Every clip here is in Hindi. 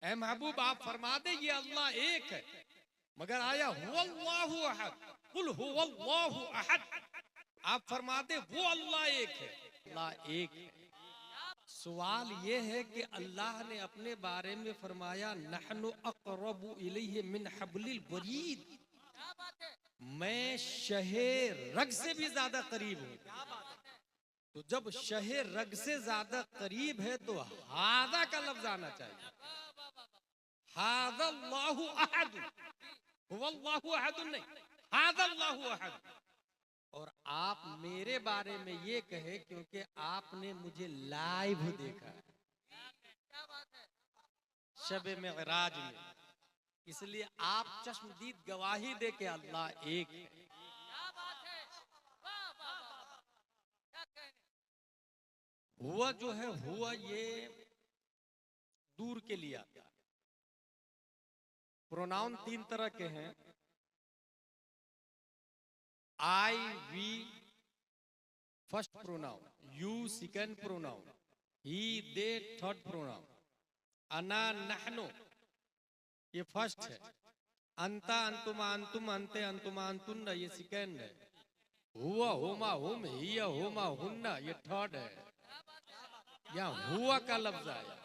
ऐ महबूब आप फरमा दे ये अल्लाह एक है, मगर आया हुवल्लाहु अहद, कुल हुवल्लाहु अहद, आप फरमा दे वो अल्लाह एक है, अल्लाह एक है। सवाल ये है कि अल्लाह ने अपने बारे में फरमाया नहनु अक़रबु इलैहि मिन हब्लिल वरीद, मैं शहे रग से भी ज्यादा करीब हूँ। तो जब शहे रग से ज्यादा करीब है तो हादा का लफ्ज आना चाहिए, हादल्लाहु अहद, हुवल्लाहु अहद नहीं, हादल्लाहु अहद। और आप मेरे बारे में ये कहे क्योंकि आपने मुझे लाइव देखा है शबे मेराज में, इसलिए आप चश्मदीद गवाही दे के अल्लाह एक है। हुआ जो है हुआ ये दूर के लिए आता है। प्रोनाउन तीन तरह के हैं, I we first pronoun, you second pronoun, he they third pronoun, अना नहनो ये फर्स्ट है, अंता अंतुमा अंतुम अंते अंतुमा अंतुन्ना ये सेकंड है, हुआ हुमा हुम हिया हुमा हुन्ना ये थर्ड है। यहाँ हुआ का लफ्ज आया।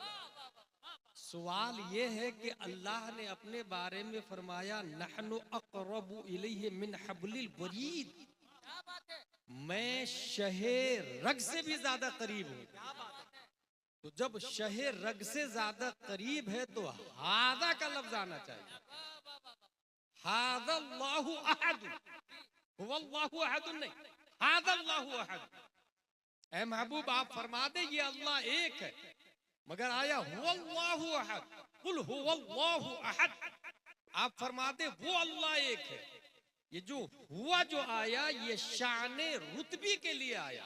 सवाल ये है कि अल्लाह ने अपने बारे में फरमाया नहनु अक़रबु इलैहि मिन हब्लिल वरीद, मैं शहे रग से भी ज्यादा करीब हूँ। तो जब शहे रग से ज्यादा करीब है तो हादा का लफ्ज आना चाहिए, हादल्लाहु अहद, हुवल्लाहु अहद नहीं, हादल्लाहु अहद। ऐ महबूब आप फरमा दे ये अल्लाह एक है, मगर आया हुवल्लाहु अहद, कुल हुवल्लाहु अहद, आप फरमा दे वो अल्लाह एक है। ये जो हुआ जो आया ये शाने रुतबी के लिए आया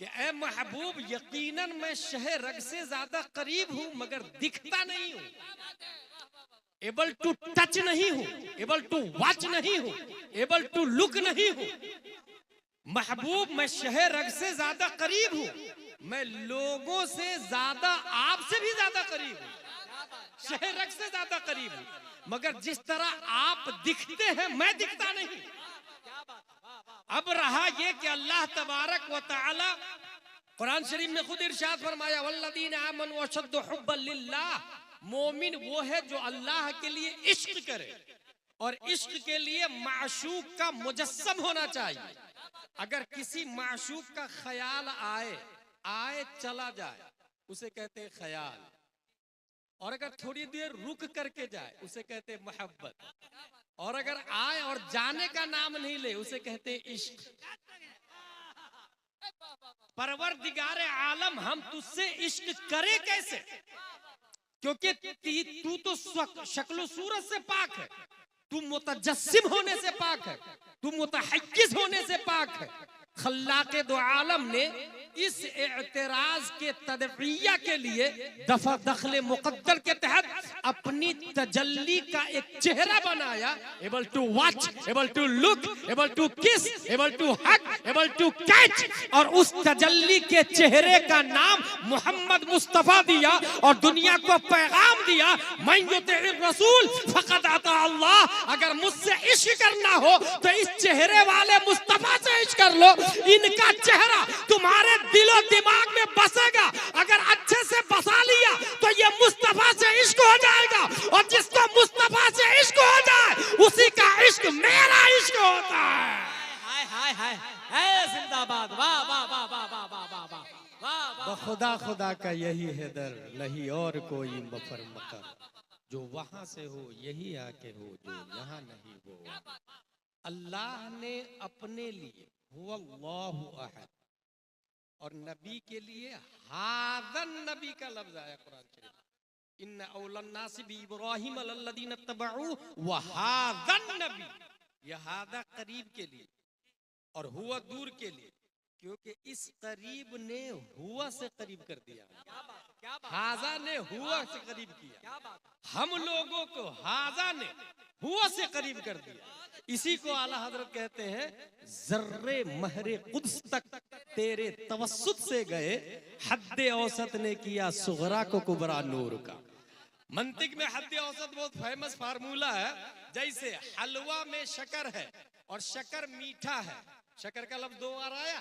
कि ऐ महबूब यकीनन मैं शहे रग से ज्यादा करीब हूं मगर दिखता नहीं हूं, एबल टू टच नहीं हूं, एबल टू वॉच नहीं हूं, एबल टू लुक नहीं हूं। महबूब मैं शहे रग से ज्यादा करीब हूं, मैं लोगों से ज्यादा आपसे भी ज्यादा करीब हूं, शहे रग से ज्यादा करीब हूं, मगर जिस तरह आप दिखते हैं मैं दिखता नहीं। अब रहा ये कि अल्लाह तबारक व तआला कुरान शरीफ में खुद इरशाद फरमाया वल्लदीन आमनु अशद्दु हुब्बन लिल्लाह, मोमिन वो है जो अल्लाह के लिए इश्क करे और इश्क के लिए माशूक का मुजस्सम होना चाहिए। अगर किसी माशूक का ख्याल आए आए चला जाए उसे कहते हैं ख्याल, और अगर थोड़ी देर रुक करके जाए उसे कहते हैं मोहब्बत, और अगर आए और जाने का नाम नहीं ले उसे कहते हैं इश्क। परवरदिगार आलम हम तुझसे इश्क करे कैसे, क्योंकि तू तो शक्ल सूरत से पाक है, तू मुतजस्सिम होने से पाक है, तू मुतहय्यिज होने से पाक है। खल्लाक़े दो आलम ने इस एतराज के तदफिया के लिए दफा दखले मुकद्दर के तहत अपनी तजल्ली का एक चेहरा बनाया, able to watch, able to look, able to kiss, able to hug, able to catch, और उस तजल्ली के चेहरे का नाम मोहम्मद मुस्तफा दिया और दुनिया को पैगाम दिया मन युतिइर रसूल फक़द अता अल्लाह। अगर मुझसे इश्क करना हो तो इस चेहरे वाले मुस्तफा से इश्क कर लो, इनका चेहरा तुम्हारे दिलो दिमाग में बसेगा। अगर अच्छे से बसा लिया तो ये मुस्तफा से इश्क हो जाएगा, और जिसको मुस्तफा से इश्क हो जाए उसी का इश्क मेरा इश्क होता है। हाय हाय हाय हाय जिंदाबाद, वाह वाह वाह वाह वाह वाह वाह वाह वाह। खुदा खुदा का यही है दर, नहीं और कोई मफर मकर, जो वहां से हो यही आके हो, जो यहाँ नहीं हो। अल्लाह ने अपने लिए हुवल्लाहु अहद और नबी के लिए हादन नबी का लफ्ज आया कुरान शरीफ, इन्ना औलन नासि बि इब्राहीम लल्लज़ीना तबऊ व हादन नबी, यह हादा करीब के लिए और हुआ दूर के लिए, क्योंकि इस करीब ने हुआ से करीब कर दिया, हाजा ने हुआ से करीब किया, हम लोगों को हाजा ने हुआ से करीब कर दिया। इसी को आला हजरत कहते हैं जर्रे महरे कुद्स तक तेरे तवस्सुत से गए, हद्दे औसत ने किया सुगरा को कुबरा नूर का। मंतिक में हद औसत बहुत फेमस फार्मूला है। जैसे हलवा में शक्कर है और शक्कर मीठा है, शक्कर का लफ्ज 2 बार आया,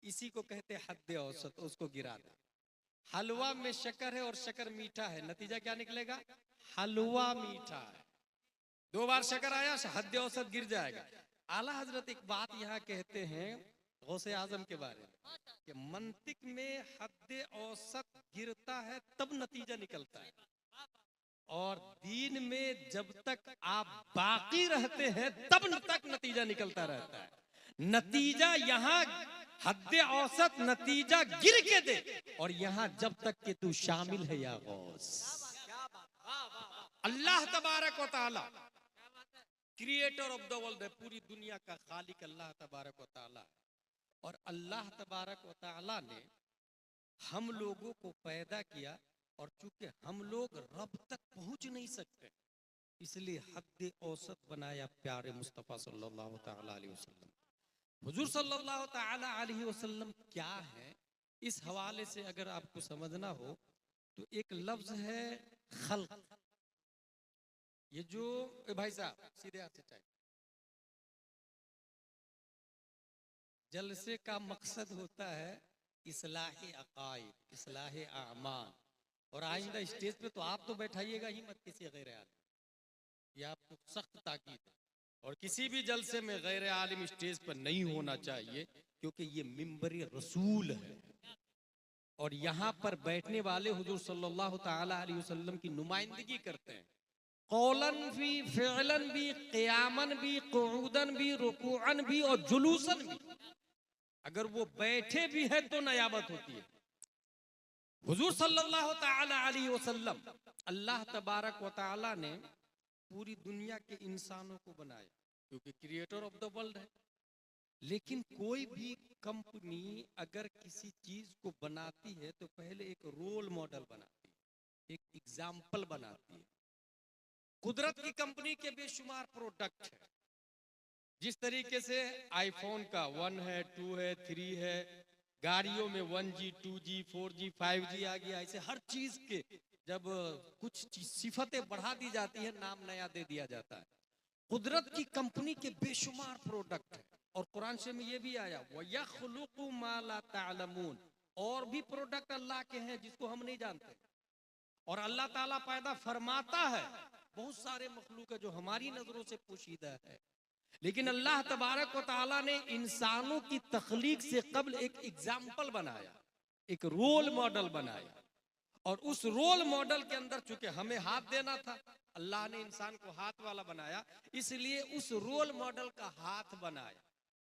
इसी को कहते हैं हद औसत, उसको गिरा दे। हलवा में शक्कर है और शक्कर मीठा है, नतीजा क्या निकलेगा? हलवा मीठा है। 2 बार शक्कर आया, हद औसत गिर जाएगा। आला हजरत एक बात यहाँ कहते हैं गौसे आजम के बारे में कि मंतिक में हद औसत गिरता है तब नतीजा निकलता है, और दीन में जब तक आप बाकी रहते हैं तब तक नतीजा निकलता रहता है। नतीजा यहाँ हद औसत नतीजा गिर के दे, और यहाँ जब तक कि तू शामिल है या गौस। अल्लाह तबारक व तआला क्रिएटर ऑफ द वर्ल्ड है, पूरी दुनिया का खालिक अल्लाह तबारक व तआला। और अल्लाह तबारक व तआला ने हम लोगों को पैदा किया, और चूंकि हम लोग रब तक पहुंच नहीं सकते, इसलिए हद औसत बनाया प्यारे मुस्तफा सल्लल्लाहु तआला अलैहि वसल्लम। हुजूर सल्लल्लाहु तआला अलैहि वसल्लम क्या है, इस हवाले से अगर आपको समझना हो तो एक लफ्ज है खल्क। ये जो भाई साहब सीधे हाथ से टाइप, जलसे का मकसद होता है इस्लाह अकाइद, इस्लाह आमाल। और आइंदा स्टेज पे तो आप तो बैठाइएगा ही मत किसी गैर आलिम, ये आपको सख्त ताकीद है। और किसी भी जलसे में गैर आलिम स्टेज पर नहीं होना चाहिए, क्योंकि ये मिंबर रसूल है, और यहाँ पर बैठने वाले हुजूर सल्लल्लाहु तआला अलैहि वसल्लम की नुमाइंदगी करते हैं। कौलन भी, फ़िअलन भी, क़ियामन भी, क़ुऊदन भी, रुकूअन भी और जुलूसन भी। अगर वो बैठे भी है तो नयाबत होती है। हुजूर सल्लल्लाहु तआला अलैहि वसल्लम, अल्लाह तबारक व तआला ने पूरी दुनिया के इंसानों को बनाया, क्योंकि क्रिएटर ऑफ द वर्ल्ड है। लेकिन कोई भी कंपनी अगर किसी चीज को बनाती है तो पहले एक रोल मॉडल बनाती है, एक एग्जाम्पल बनाती है। कुदरत की कंपनी के बेशुमार प्रोडक्ट है, जिस तरीके से आईफोन का 1 है, 2 है, 3 है, गाड़ियों में 1G, 2G, 4G, 5G आ गया। ऐसे हर चीज के जब कुछ सिफतें बढ़ा दी जाती है, नाम नया दे दिया जाता है। कुदरत की कंपनी के बेशुमार प्रोडक्ट है, और कुरान से में ये भी आया वयख्लुकु मा ला तालमून, और भी प्रोडक्ट अल्लाह के हैं जिसको हम नहीं जानते। और अल्लाह ताला पैदा फरमाता है बहुत सारे मखलूक है जो हमारी नजरों से पोशीदा है। लेकिन अल्लाह तबारक व तआला ने इंसानों की तख्लीक से कबल एक एग्जाम्पल बनाया, एक रोल मॉडल बनाया। और उस रोल मॉडल के अंदर चूंकि हमें हाथ देना था, अल्लाह ने इंसान को हाथ वाला बनाया, इसलिए उस रोल मॉडल का हाथ बनाया।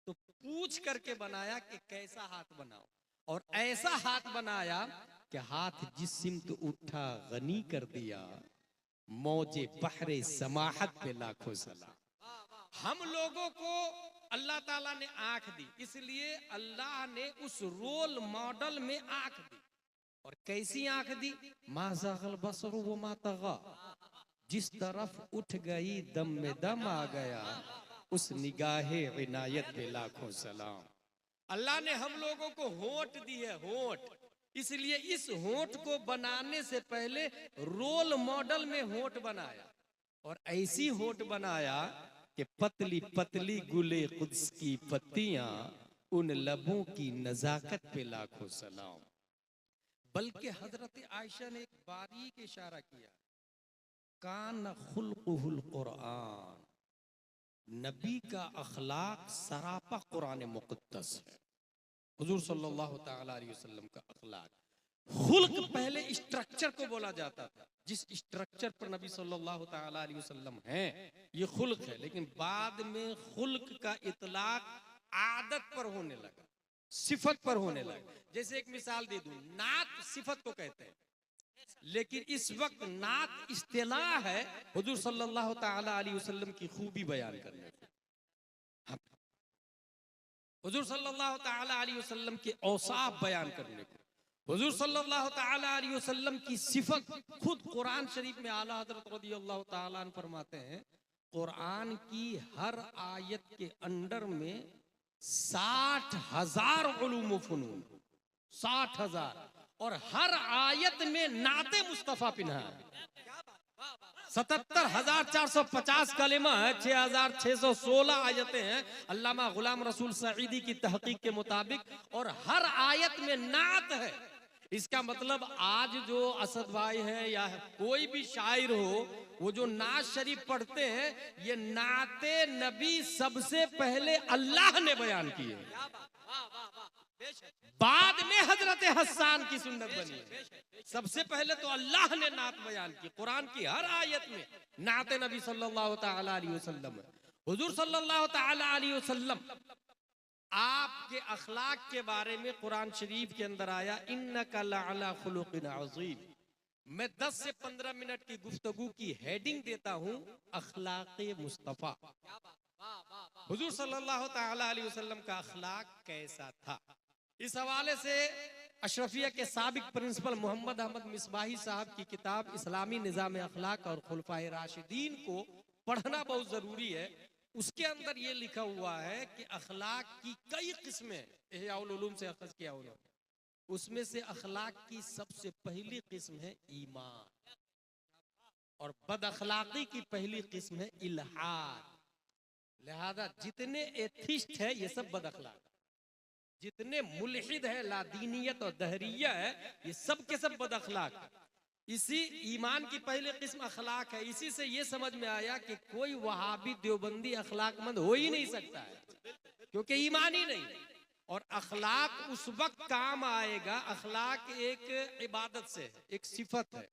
तो पूछ करके बनाया कि कैसा हाथ बनाओ, और ऐसा हाथ बनाया कि हाथ जिस सिमत उठा गनी कर दिया, मौजे बहरे समाहत पे लाखों सलाम। हम लोगों को अल्लाह ताला ने आंख दी, इसलिए अल्लाह ने उस रोल मॉडल में आंख दी। और कैसी आंख दी? मा ज़ाग़ल बसरु व मा तग़ा, जिस तरफ उठ गई दम में दम आ गया, उस निगाहे इनायत पे लाखों सलाम। अल्लाह ने हम लोगों को होंठ दी है, होंठ, इसलिए इस होंठ को बनाने से पहले रोल मॉडल में होंठ बनाया, और ऐसी होंठ बनाया कि पतली पतली गुले कुद्स की पत्तियां, उन लबों की नजाकत पे लाखों सलाम। बल्कि हजरत आयशा ने एक बारीक इशारा किया, कान खुल्कुहुल कुरान, नबी का अखलाक सरापा कुरान मुक़द्दस है। हुजूर सल्लल्लाहु तआला अलैहि वसल्लम का अखलाक, खुल्क पहले स्ट्रक्चर को बोला जाता था, जिस स्ट्रक्चर पर नबी सल्लल्लाहु तआला अलैहि वसल्लम हैं ये खुल्क है। लेकिन बाद में खुल्क का इतलाक आदत पर होने लगा, सिफत पर होने लगा। जैसे एक मिसाल दे दूं, नात सिफत को कहते हैं, लेकिन इस वक्त नात इस्तिलाह है हुजूर सल्लल्लाहु तआला अलैहि वसल्लम की खूबी बयान करने की। हुजूर सल्लल्लाहु तआला अलैहि वसल्लम के औसाफ बयान करने को, हुजूर सल्लल्लाहु तआला अलैहि वसल्लम की सिफत। खुद कुरान शरीफ में आला हज़रत रज़ियल्लाहु तआला अन्हु फरमाते हैं, कुरान की हर आयत के अंडर में 60,000 उलूम व फुनून, 60,000, और हर आयत में नाते मुस्तफा पिन्हा है। 77,450 कलिमा है, 6,616 आयतें हैं अल्लामा गुलाम रसूल सईदी की तहकीक के मुताबिक, और हर आयत में नात है। इसका मतलब आज जो असद भाई है या कोई भी शायर हो, वो जो नात शरीफ पढ़ते हैं, ये नाते नबी सबसे पहले अल्लाह ने बयान की है, बाद में हजरत हसन की सुन्नत बनी है। सबसे पहले तो अल्लाह ने नात बयान की। कुरान की हर आयत में नाते नबी सल्लल्लाहु तआला अलैहि वसल्लम है। हुजूर सल्लल्लाहु तआला अलैहि वसल्लम आपके अखलाक के बारे में कुरान शरीफ के अंदर आया, इन्नका लअला खुलुकिन अज़ीम। मैं 10 से 15 मिनट की गुफ्तगू की हेडिंग देता हूं, अखलाक़े मुस्तफ़ा। हुजूर सल्लल्लाहु तआला अलैहि वसल्लम का अखलाक कैसा था, इस हवाले से अशरफिया के साबिक प्रिंसिपल मोहम्मद अहमद मिसबाही साहब की किताब इस्लामी निज़ाम अखलाक और खुलफाए राशिदीन को पढ़ना बहुत जरूरी है। उसके अंदर ये लिखा हुआ है कि अखलाक की कई किस्में इहयाउल उलूम से अखज़ किया उन्होंने। उसमें से अखलाक की सबसे पहली किस्म है ईमान, और बद अखलाकी की पहली किस्म है इल्हाद। लिहाजा जितने एथिस्ट है ये सब बद अखलाक, जितने मुल्हिद है, लादीनियत और दहरिया है, ये सब के सब बद अखलाक। इसी ईमान की पहली किस्म अखलाक है। इसी से ये समझ में आया कि कोई वहाबी देवबंदी अखलाकमंद हो ही नहीं सकता है, क्योंकि ईमान ही नहीं। और अखलाक उस वक्त काम आएगा, अखलाक एक इबादत से है, एक सिफत है,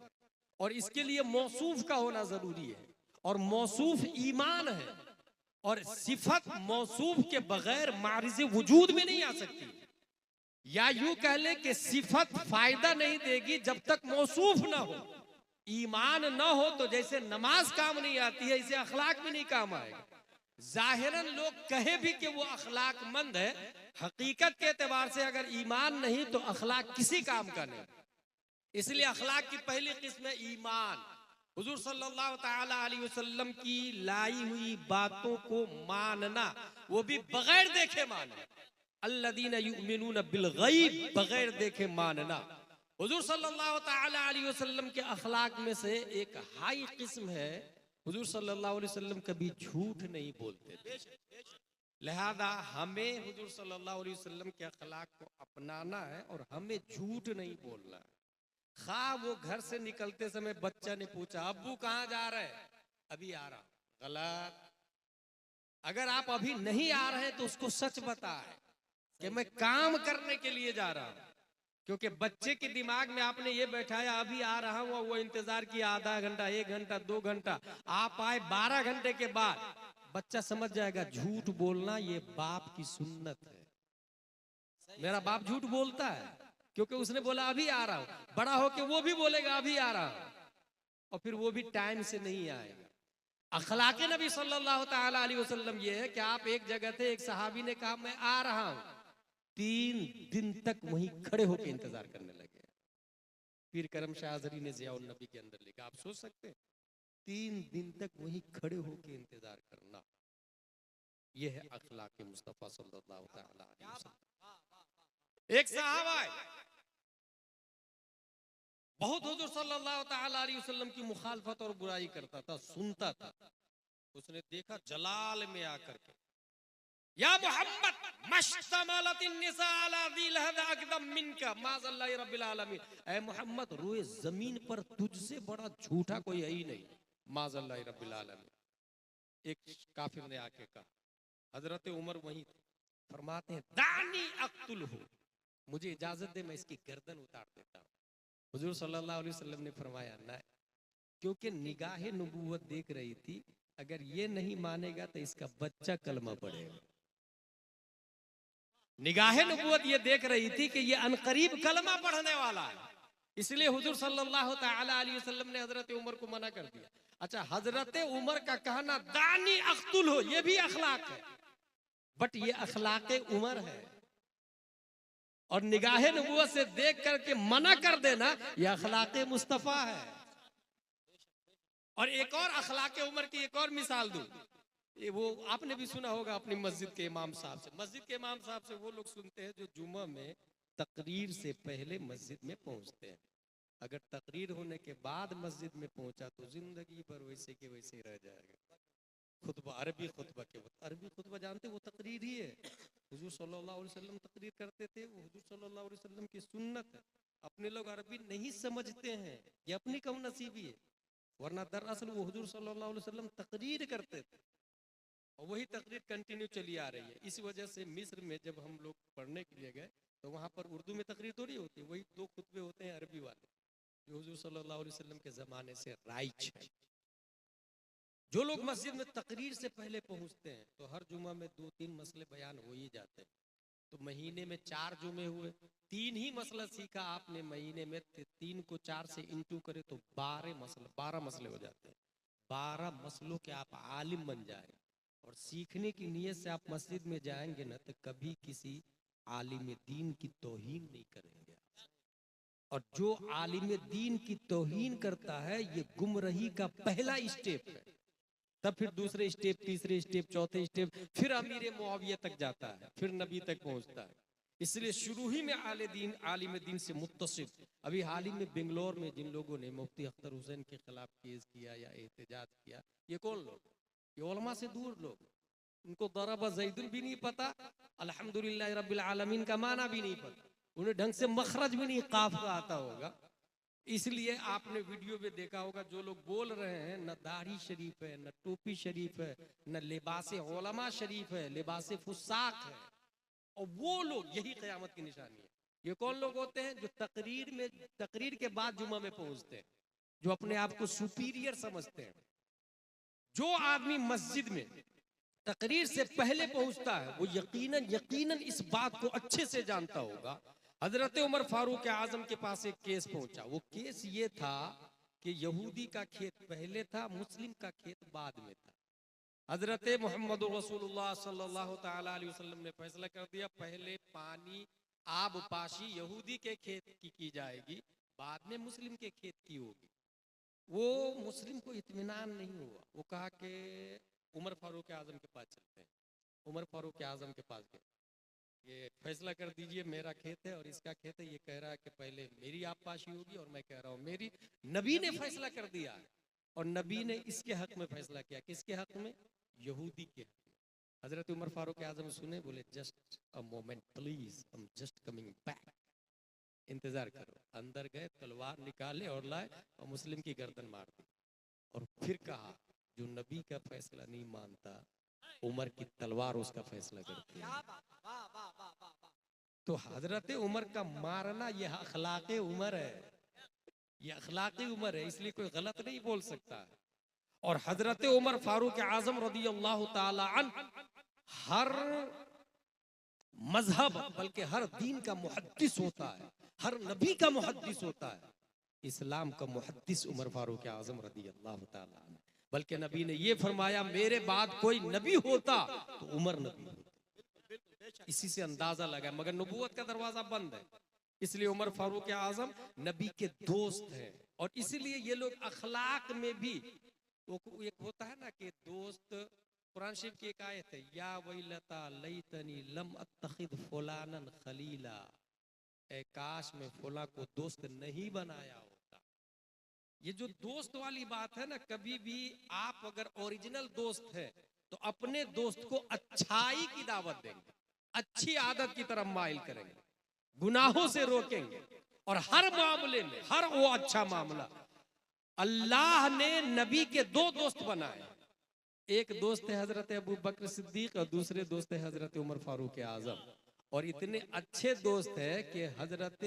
और इसके लिए मौसूफ का होना जरूरी है, और मौसूफ ईमान है, और सिफत मौसूफ के बगैर मारिज़े वजूद में नहीं आ सकती। या यूं कह ले कि सिफत फायदा नहीं देगी जब तक मौसूफ ना हो। ईमान ना हो तो जैसे नमाज काम नहीं आती है, इसे अखलाक भी नहीं काम आएगा। जाहिरन लोग कहे भी कि वो अखलाकमंद है, हकीकत के एतबार से अगर ईमान नहीं तो अखलाक किसी काम का नहीं। इसलिए अखलाक की पहली किस्म है ईमान। हुजूर सल्लल्लाहु तआला अलैहि वसल्लम की लाई हुई बातों को मानना, वो भी बगैर देखे मानना। अल्लदीना युमिनूना बिल गैब, बगैर देखे मानना। हुजूर सल्लल्लाहु तआला अलैहि वसल्लम के अखलाक में से एक हाई किस्म है, हुजूर सल्लल्लाहु अलैहि वसल्लम कभी झूठ नहीं बोलते थे। लिहाजा हमें हुजूर सल्लल्लाहु अलैहि वसल्लम के अखलाक को अपनाना है और हमें झूठ नहीं बोलना है। खा वो घर से निकलते समय बच्चा ने पूछा, अब्बू कहाँ जा रहे हैं? अभी आ रहा। गलत। अगर आप अभी नहीं आ रहे तो उसको सच बताए कि मैं काम करने के लिए जा रहा हूं, क्योंकि बच्चे के दिमाग में आपने ये बैठाया अभी आ रहा हूं, वो इंतजार किया आधा घंटा, 1 घंटा, 2 घंटा, आप आए 12 घंटे के बाद, बच्चा समझ जाएगा झूठ बोलना ये बाप की सुन्नत है। मेरा बाप झूठ बोलता है क्योंकि उसने बोला अभी आ रहा हूं। बड़ा होके वो भी बोलेगा अभी आ रहा हूं, और फिर वो भी टाइम से नहीं आएगा। अखलाके नबी सल्लल्लाहु तआला अलैहि वसल्लम ये है कि आप एक जगह थे, एक सहाबी ने कहा मैं आ रहा हूं, 3 दिन तक वहीं खड़े होकर इंतजार करने लगे। पीर करम शाह अज़हरी ने ज़ियाउन नबी के अंदर लिखा, आप सोच सकते हैं 3 दिन तक वहीं खड़े होकर इंतजार करना। यह है अखलाके मुस्तफ़ा सल्लल्लाहु तआला अलैहि वसल्लम। एक सहाबा बहुत हुजूर सल्लल्लाहु तआला अलैहि वसल्लम की मुखालफत और बुराई करता था, सुनता था। उसने देखा जलाल में आकर के, या मोहम्मद मश्तमलतिन निसा अला दिल हदा अकदम मिनका माज़ल्लाहि रब्बिल आलमीन। ऐ मोहम्मद, रोए जमीन पर तुझसे बड़ा झूठा कोई है ही नहीं, माज़ल्लाहि रब्बिल आलमीन। एक काफिर ने आके कहा, हजरत उमर वहीं थे, फरमाते हैं दानी अक्तुल हो, मुझे इजाजत दे मैं इसकी गर्दन उतार देता हूं। हुजूर सल्लल्लाहु अलैहि वसल्लम ने फरमाया ना, क्योंकि निगाहे नबूवत देख रही थी, अगर ये नहीं मानेगा तो इसका बच्चा कलमा पढ़ेगा। निगाहे नबूवत ये देख रही थी कि ये अनकरीब कलमा पढ़ने वाला है, इसलिए हुजूर सल्लल्लाहु तआला अलैहि वसल्लम ने हजरत उमर को मना कर दिया। अच्छा, हजरत उमर का कहना दानी अख्तुल हो, ये भी अखलाक है, बट ये अखलाके उमर है, और निगाहे नबूवत से देख करके मना कर देना ये अखलाके मुस्तफा है। और एक और अखलाके उमर की एक और मिसाल दूं, ये वो आपने भी सुना होगा अपनी मस्जिद के इमाम साहब से। मस्जिद के इमाम साहब से वो लोग सुनते हैं जो जुम्मा में तकरीर से पहले मस्जिद में पहुंचते हैं। अगर तकरीर होने के बाद मस्जिद में पहुंचा तो जिंदगी भर वैसे के वैसे ही रह जाएगा। खुतबा अरबी खुतबा के अरबी खुतबा जानते वो तकरीर ही है। हुजूर सल्लल्लाहु अलैहि वसल्लम तकरीर करते थे, वो हुजूर सल्लल्लाहु अलैहि वसल्लम की सुन्नत है। अपने लोग अरबी नहीं समझते हैं, ये अपनी कम नसीबी है, वरना दरअसल वो हुजूर सल्लल्लाहु अलैहि वसल्लम तकरीर करते थे और वही तकरीर कंटिन्यू चली आ रही है। इस वजह से मिस्र में जब हम लोग पढ़ने के लिए गए तो वहाँ पर उर्दू में तकरीर थोड़ी होती है, वही 2 खुतबे होते हैं अरबी वाले जो हुजूर सल्लल्लाहु अलैहि वसल्लम के ज़माने से राइज है। जो लोग मस्जिद में तकरीर से पहले पहुंचते हैं तो हर जुमा में 2-3 मसले बयान हो ही जाते हैं। तो महीने में 4 जुमे हुए, 3 ही मसला सीखा आपने महीने में, 3 को 4 से इंटू करे तो 12 मसले हो जाते हैं। 12 मसलों के आप आलिम बन जाए और सीखने की नीयत से आप मस्जिद में जाएंगे ना तो कभी किसी आलिम दीन की तौहीन नहीं करेंगे। और जो आलिम दीन की तौहीन करता है ये गुमराही का पहला स्टेप है, तब फिर दूसरे स्टेप, तीसरे स्टेप, चौथे स्टेप, फिर अमीर मुआविया तक जाता है, फिर नबी तक पहुंचता है। इसलिए शुरू ही में आलिम दीन से मुत्तसिफ। अभी हाल ही में बेंगलोर में जिन लोगों ने मुफ्ती अख्तर हुसैन के खिलाफ केस किया या एहतजाज किया, ये कौन लोग? ये उलमा से दूर लोग, उनको दरबा ज़ैदुन भी नहीं पता, अल्हम्दुलिल्लाह रब्बिल आलमीन का माना भी नहीं पता, उन्हें ढंग से मखरज भी नहीं काफ का आता होगा। इसलिए आपने वीडियो में देखा होगा जो लोग बोल रहे हैं न दाढ़ी शरीफ है, न टोपी शरीफ है, न लिबास उलमा शरीफ है, लिबास फुसाक है, और वो लोग यही क़यामत की निशानी है। ये कौन लोग होते हैं? जो तकरीर के बाद जुमा में पहुंचते हैं, जो अपने आप को सुपीरियर समझते हैं। जो आदमी मस्जिद में तकरीर से पहले पहुंचता है वो यकीनन इस बात को अच्छे से जानता होगा। हजरत उमर फारूक आजम के पास एक केस पहुंचा। वो केस ये था कि यहूदी का खेत पहले था, मुस्लिम का खेत बाद में था। हजरत मोहम्मद रसूलुल्लाह सल्लल्लाहु ताला अलैहि वसल्लम ने फैसला कर दिया पहले पानी आब पाशी यहूदी के खेत की जाएगी, बाद में मुस्लिम के खेत की होगी। वो मुस्लिम को इत्मीनान नहीं हुआ, वो कहा कि उमर फारूक आजम के पास चलते हैं। उमर फारूक आजम के पास गए, ये फैसला कर दीजिए मेरा खेत है और इसका खेत है। ये कह रहा है कि पहले मेरी आबपाशी होगी और मैं कह रहा हूँ मेरी। नबी ने फैसला कर दिया और नबी ने इसके हक में फैसला किया। किसके हक में? यहूदी के हक में। हजरत उमर फारूक आजम सुने, बोले just a moment please, I am just coming back, इंतजार करो। अंदर गए, तलवार निकाले और लाए और मुस्लिम की गर्दन मार दी। और फिर कहा जो नबी का फैसला नहीं मानता उमर की तलवार उसका फैसला करती है। तो हजरत उमर का मारना यह अखलाक़े उमर है, यह अखलाक़े उमर है, इसलिए कोई गलत नहीं बोल सकता है। और हजरत उमर फारूक आजम रदियल्लाहु ताला अन्हु हर मजहब बल्कि हर दीन का मुहद्दिस होता है, हर नबी का मुहद्दिस होता है। इस्लाम का मुहद्दिस उमर फारूक आजम रदियल्लाहु ताला अन्हु। बल्कि नबी ने ये फरमाया मेरे बाद कोई नबी होता तो उमर नबी होता। इसी से अंदाजा लगा, मगर नबूवत का दरवाजा बंद है, इसलिए उमर फारूक आजम नबी के दोस्त हैं। और इसीलिए ये लोग अखलाक में भी, वो एक होता है ना कि दोस्त, कुरान शरीफ की एक आयत है, या वैलता लैतनी लम अत्तखिद फुलानन खलीला, ए काश में फुला को दोस्त नहीं बनाया होता। ये जो दोस्त वाली बात है ना, कभी भी आप अगर ओरिजिनल दोस्त है तो अपने दोस्त को अच्छाई की दावत देंगे, अच्छी आदत की तरफ माइल करेंगे, गुनाहों से रोकेंगे, और हर मामले में, हर वो अच्छा मामला। अल्लाह ने नबी के 2 दोस्त बनाए, एक दोस्त है हजरत अबू बकर सिद्दीक और दूसरे दोस्त है हजरत उमर फारूक आजम। और इतने अच्छे दोस्त है कि हजरत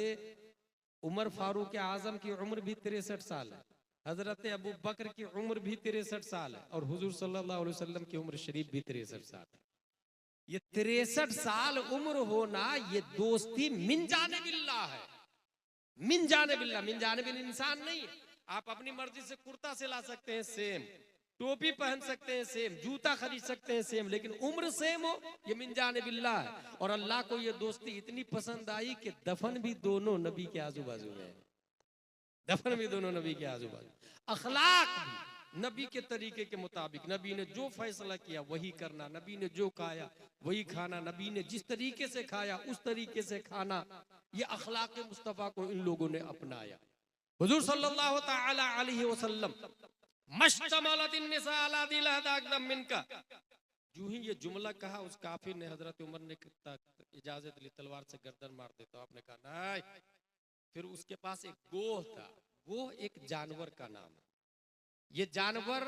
उमर फारूक आजम की उम्र भी 63 साल है, हजरत अबू बकर की उम्र भी 63 साल है, और हुजूर सल्लल्लाहु अलैहि वसल्लम की उम्र शरीफ भी 63 साल है। ये 63 साल उम्र होना, ये दोस्ती मिन जाने बिल्लाह है, मिन जाने बिल्लाह। मिन जाने बिल इंसान नहीं है। आप अपनी मर्जी से कुर्ता सिला सकते हैं सेम, टोपी पहन सकते हैं सेम, जूता खरीद सकते हैं सेम, लेकिन उम्र सेम हो, ये मिन जाने बिल्लाह है। और अल्लाह को ये दोस्ती इतनी पसंद आई कि दफन भी दोनों नबी के आजू बाजू में, दफन भी दोनों नबी के आजू बाजू। अखलाक भी नबी के तरीके के मुताबिक, नबी ने जो फैसला किया वही करना, नबी ने जो खाया वही खाना, नबी ने जिस तरीके से खाया उस तरीके से खाना। ये अखलाक मुस्तफा को इन लोगों ने अपनाया। हुजूर सल्लल्लाहु ताला अलैहि वसल्लम मश्तमलतिन निसा अला दिल हदाकदम मिनका, यूं ही ये जुमला कहा उस काफिर ने हजरत उमर ने इजाजत ली, तलवार से गर्दन मार देता। आपने कहा नहीं। फिर उसके पास एक गोह था, गोह एक जानवर का नाम है। ये जानवर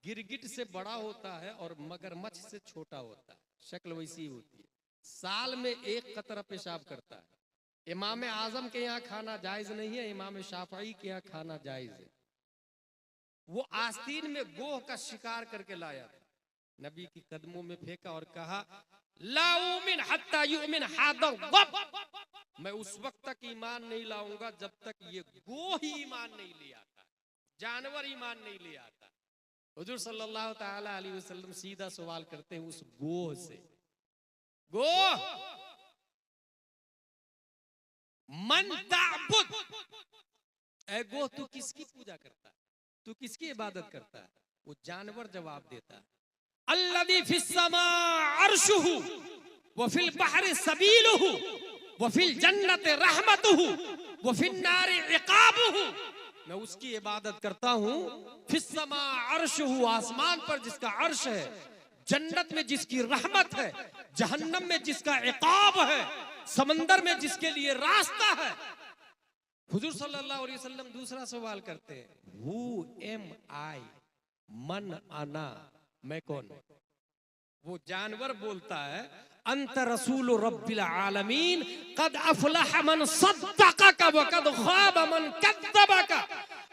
गिरगिट से बड़ा होता है और मगरमच्छ से छोटा होता है, शक्ल वैसी होती है। साल में एक कतरा पेशाब करता है। इमाम आजम के यहाँ खाना जायज नहीं है, इमाम शाफई के यहाँ खाना जायज है। वो आस्तीन में गोह का शिकार करके लाया था, नबी की कदमों में फेंका और कहा ला उमिन हत्ता युमिन हादा वब, मैं उस वक्त तक ईमान नहीं लाऊंगा जब तक ये गोह ही ईमान नहीं ले आता, जानवर ईमान नहीं ले आता। हुजूर सल्लल्लाहु ताला अलैहि वसल्लम सीधा सवाल करते हैं उस गोह से, गोह मन ताबुद, ऐ गोह तू किसकी पूजा करता है, तू किसकी इबादत करता है? वो जानवर जवाब देता है अल्लज़ी फिस समा अर्शुहु व फिल बहरि सबीलुहु व फिल जन्नति रहमतुहु व फिन नारि इकाबुहु, मैं उसकी इबादत करता हूँ। फिस समा अर्शुहु, आसमान पर जिसका अर्श है, जन्नत में जिसकी रहमत है, जहन्नम में जिसका इकाब है, समंदर में जिसके लिए रास्ता है। हुजूर सल्लल्लाहु अलैहि वसल्लम दूसरा सवाल करते हैं हु एम आई, मन अना, मैं कौन? वो जानवर बोलता है अंत रसूल रब्बिल आलमीन कद अफलह मन सद्दक़का व कद ख़ाब मन कज़्ज़बका,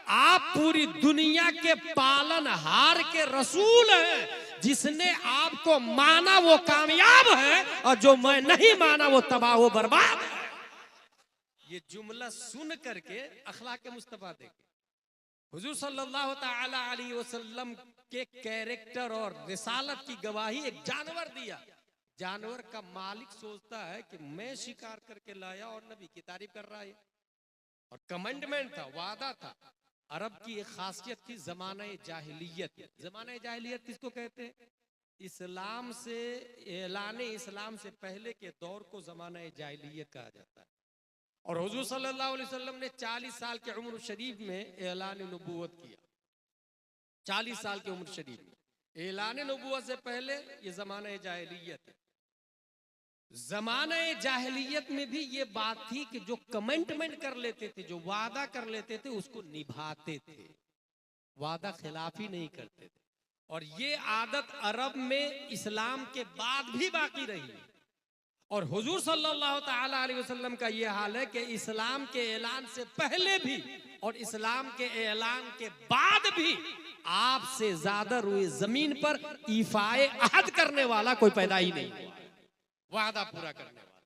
आप पूरी दुनिया के पालनहार के रसूल हैं, जिसने आपको माना वो कामयाब है और जो मैं नहीं माना वो तबाह व बर्बाद है। ये जुमला सुन करके अखलाक मुस्तफा देखे हुजूर सल्लल्लाहु ताला अलैहि वसल्लम के कैरेक्टर और रिसालत की गवाही एक जानवर दिया। जानवर का मालिक सोचता है कि मैं शिकार करके लाया और नबी की तारीफ कर रहा है, और कमेंडमेंट था, वादा था। अरब की एक खासियत थी जमाना जाहिलियत। जमाना जाहिलियत किसको कहते हैं? इस्लाम से, ऐलान इस्लाम से पहले के दौर को जमाना जाहिलियत कहा जाता है। और हुजूर सल्लल्लाहु अलैहि वसल्लम ने 40 साल के उम्र शरीफ में ऐलान नबूवत किया। 40 साल की उम्र शरीफ में ऐलान नबूवत से पहले ये जमाना जाहिलियत है। जमाना जाहिलियत में भी ये बात थी कि जो कमिटमेंट कर लेते थे, जो वादा कर लेते थे, उसको निभाते थे, वादा खिलाफी नहीं करते थे। और ये आदत अरब में इस्लाम के बाद भी बाकी रही। और हुजूर सल्लल्लाहु ताला अलैहि वसल्लम का ये हाल है कि इस्लाम के ऐलान से पहले भी और इस्लाम के ऐलान के बाद भी आपसे ज्यादा रुए जमीन पर ईफाए अहद करने वाला कोई पैदा ही नहीं हुआ, वादा पूरा करने वाला।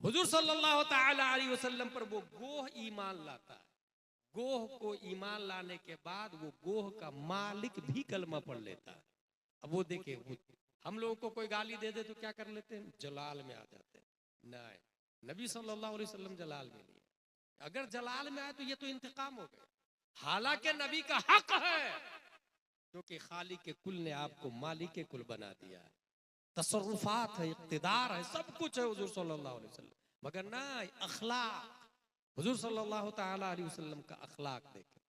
हुजूर सल्लल्लाहु ताला अलैहि वसल्लम पर वो गोह ईमान लाता है। गोह को ईमान लाने के बाद वो गोह का मालिक भी कलमा पढ़ लेता है। अब वो देखे, हम लोगों को कोई गाली दे दे तो क्या कर लेते हैं? जलाल में आ जाते हैं। नहीं, नबी सल्लल्लाहु अलैहि वसल्लम जलाल में नहीं है। अगर जलाल में आए तो ये तो इंतकाम हो गया। हालांकि नबी का हक है, क्योंकि खालिक के कुल ने आपको मालिक के कुल बना दिया है, तसर्रुफात है, इक़्तिदार है, सब कुछ है हुजूर सल्लल्लाहु अलैहि वसल्लम। मगर ना अखलाक, हुजूर सल्लल्लाहु ताला अलैहि वसल्लम का अखलाक देखें।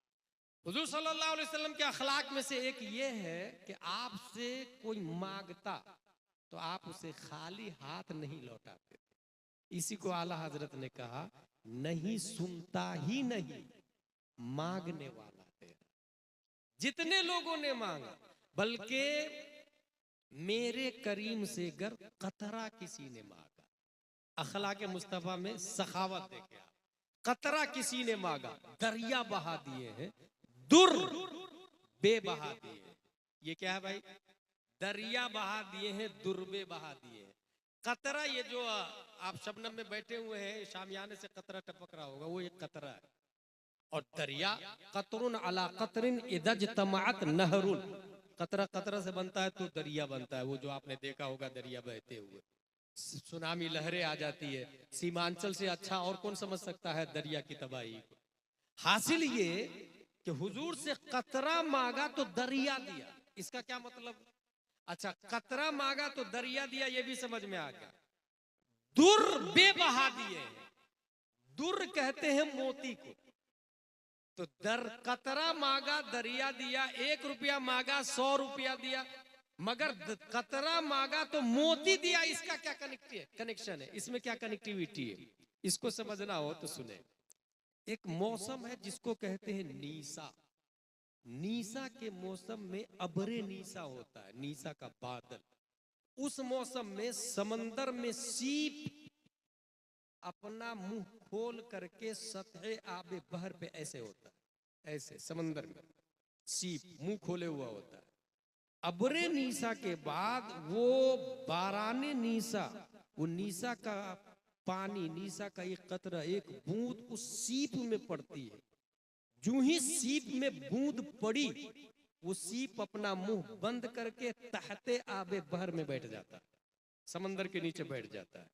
हुजूर सल्लल्लाहु अलैहि वसल्लम के अखलाक में से एक ये है कि आपसे कोई मांगता तो आप उसे खाली हाथ नहीं लौटाते थे। इसी को आला हजरत ने कहा नहीं सुनता ही नहीं, मांगने वाला तेरा। जितने लोगों ने मांगा, बल्कि मेरे करीम से गर कतरा किसी ने मांगा। अखलाक मुस्तफा में सखावत देखे आप। कतरा किसी ने मांगा, दरिया बहा दिए हैं, दुर बे बहा दिए हैं। ये क्या है भाई? दरिया बहा दिए हैं, दुर्बे बहा दिए हैं। कतरा, ये जो आप शबनम में बैठे हुए हैं, शामियाने से कतरा टपक रहा होगा, वो एक कतरा है। और दरिया कतरुन अला कतरिन इदज तमात नहरुन, कतरा कतरा से बनता है तो दरिया बनता है। वो जो आपने देखा होगा दरिया बहते हुए, सुनामी लहरें आ जाती है। सीमांचल से अच्छा और कौन समझ सकता है दरिया की तबाही। हासिल ये कि हुजूर से कतरा मांगा तो दरिया दिया, इसका क्या मतलब? अच्छा, कतरा मांगा तो दरिया दिया, ये भी समझ में आ गया। दुर बे बहा दिए। दुर कहते हैं मोती को, तो दर कतरा मांगा दरिया दिया, 1 रुपया मांगा 100 रुपया दिया, मगर कतरा मांगा तो मोती दिया। इसका क्या कनेक्शन है? इसमें क्या कनेक्टिविटी है? इसको समझना हो तो सुने। एक मौसम है जिसको कहते हैं नीसा। नीसा के मौसम में अबरे नीसा होता है, नीसा का बादल। उस मौसम में समंदर में सीप अपना मुंह खोल करके सतह आबे बहर पे ऐसे होता है, ऐसे समंदर में सीप मुंह खोले हुआ होता है। अबरे नीसा के बाद वो बाराने नीसा, वो नीसा का पानी, नीसा का एक कतरा, एक बूंद उस सीप में पड़ती है। जो ही सीप में बूंद पड़ी, वो सीप अपना मुंह बंद करके तहते आबे बहर में बैठ जाता है, समंदर के नीचे बैठ जाता है।